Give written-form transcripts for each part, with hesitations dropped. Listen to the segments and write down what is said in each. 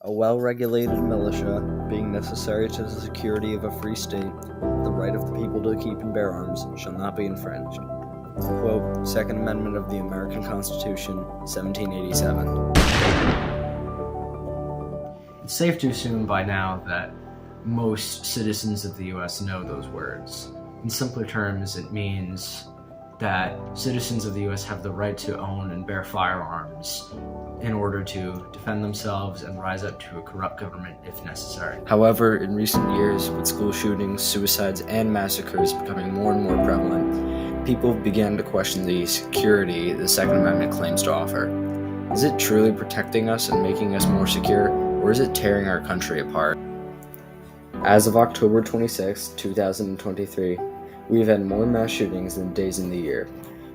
A well-regulated militia, being necessary to the security of a free state, the right of the people to keep and bear arms shall not be infringed. Quote, Second Amendment of the American Constitution, 1787. It's safe to assume by now that most citizens of the U.S. know those words. In simpler terms, it means that citizens of the U.S. have the right to own and bear firearms in order to defend themselves and rise up to a corrupt government if necessary. However, in recent years, with school shootings, suicides, and massacres becoming more and more prevalent, people began to question the security the Second Amendment claims to offer. Is it truly protecting us and making us more secure, or is it tearing our country apart? As of October 26, 2023, we've had more mass shootings than days in the year.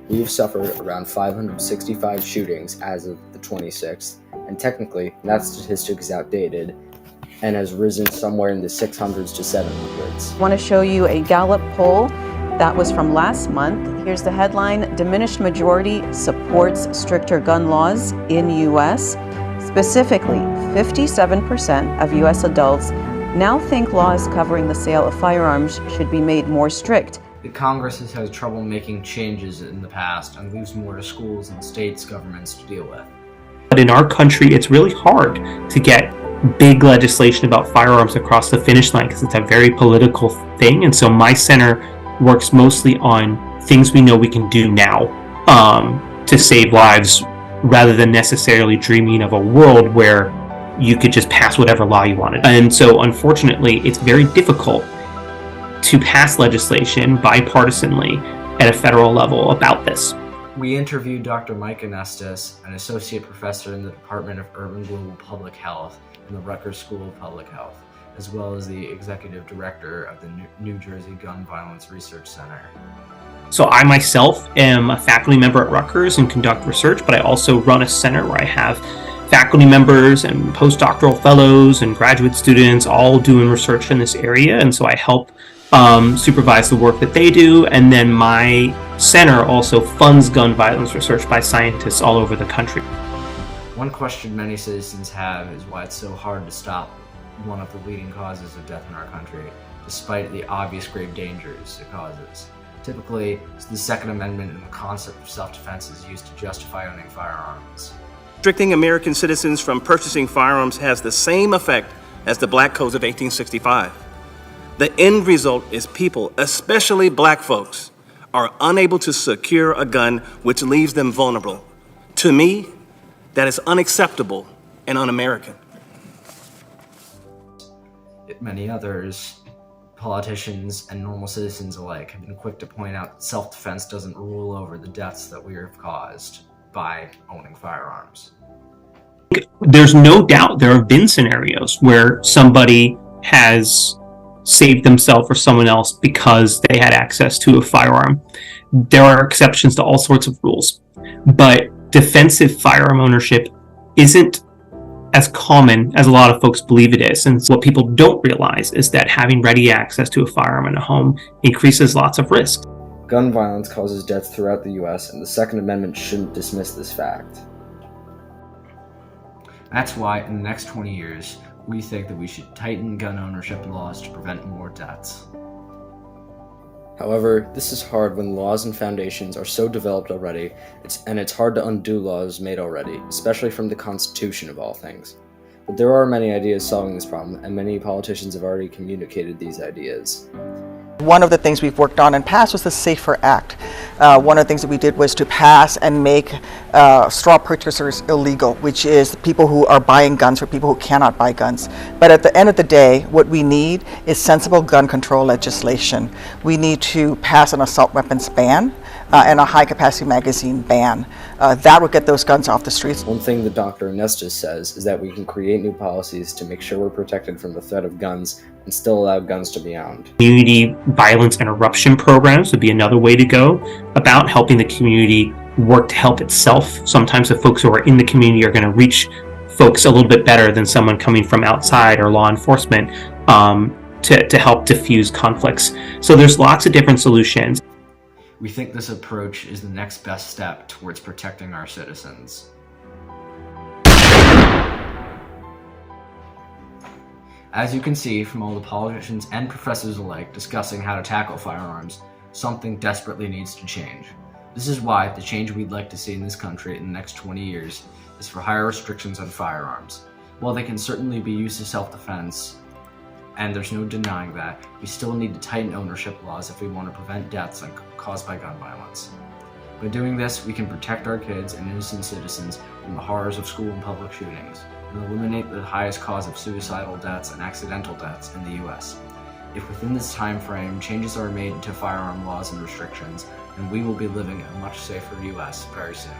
We've suffered around 565 shootings as of the 26th, and technically, that statistic is outdated and has risen somewhere in the 600s to 700s. I want to show you a Gallup poll that was from last month. Here's the headline: Diminished majority supports stricter gun laws in U.S. Specifically, 57% of U.S. adults now think laws covering the sale of firearms should be made more strict. The Congress has had trouble making changes in the past and leaves more to schools and states' governments to deal with. But in our country, it's really hard to get big legislation about firearms across the finish line because it's a very political thing. And so my center works mostly on things we know we can do now to save lives, rather than necessarily dreaming of a world where you could just pass whatever law you wanted. And so unfortunately, it's very difficult to pass legislation bipartisanly at a federal level about this. We interviewed Dr. Mike Anestis, an associate professor in the Department of Urban Global Public Health in the Rutgers School of Public Health, as well as the executive director of the New Jersey Gun Violence Research Center. So I myself am a faculty member at Rutgers and conduct research, but I also run a center where I have faculty members and postdoctoral fellows and graduate students all doing research in this area. And so I help supervise the work that they do. And then my center also funds gun violence research by scientists all over the country. One question many citizens have is why it's so hard to stop one of the leading causes of death in our country, despite the obvious grave dangers it causes. Typically, the Second Amendment and the concept of self-defense is used to justify owning firearms. Restricting American citizens from purchasing firearms has the same effect as the Black Codes of 1865. The end result is people, especially black folks, are unable to secure a gun, which leaves them vulnerable. To me, that is unacceptable and un-American. Many others, politicians and normal citizens alike, have been quick to point out that self-defense doesn't rule over the deaths that we have caused by owning firearms. There's no doubt there have been scenarios where somebody has saved themselves or someone else because they had access to a firearm. There are exceptions to all sorts of rules, but defensive firearm ownership isn't as common as a lot of folks believe it is. And what people don't realize is that having ready access to a firearm in a home increases lots of risk. Gun violence causes deaths throughout the U.S., and the Second Amendment shouldn't dismiss this fact. That's why, in the next 20 years, we think that we should tighten gun ownership laws to prevent more deaths. However, this is hard when laws and foundations are so developed already, and it's hard to undo laws made already, especially from the Constitution of all things. But there are many ideas solving this problem, and many politicians have already communicated these ideas. One of the things we've worked on and passed was the SAFER Act. One of the things that we did was to pass and make straw purchasers illegal, which is people who are buying guns for people who cannot buy guns. But at the end of the day, what we need is sensible gun control legislation. We need to pass an assault weapons ban and a high-capacity magazine ban. That would get those guns off the streets. One thing that Dr. Anestis says is that we can create new policies to make sure we're protected from the threat of guns and still allow guns to be owned. Community violence interruption programs would be another way to go about helping the community work to help itself. Sometimes the folks who are in the community are going to reach folks a little bit better than someone coming from outside or law enforcement to help diffuse conflicts. So there's lots of different solutions. We think this approach is the next best step towards protecting our citizens. As you can see from all the politicians and professors alike discussing how to tackle firearms, something desperately needs to change. This is why the change we'd like to see in this country in the next 20 years is for higher restrictions on firearms. While they can certainly be used as self-defense, and there's no denying that, we still need to tighten ownership laws if we want to prevent deaths caused by gun violence. By doing this, we can protect our kids and innocent citizens from the horrors of school and public shootings, and eliminate the highest cause of suicidal deaths and accidental deaths in the US. If within this time frame changes are made to firearm laws and restrictions, then we will be living in a much safer US very soon.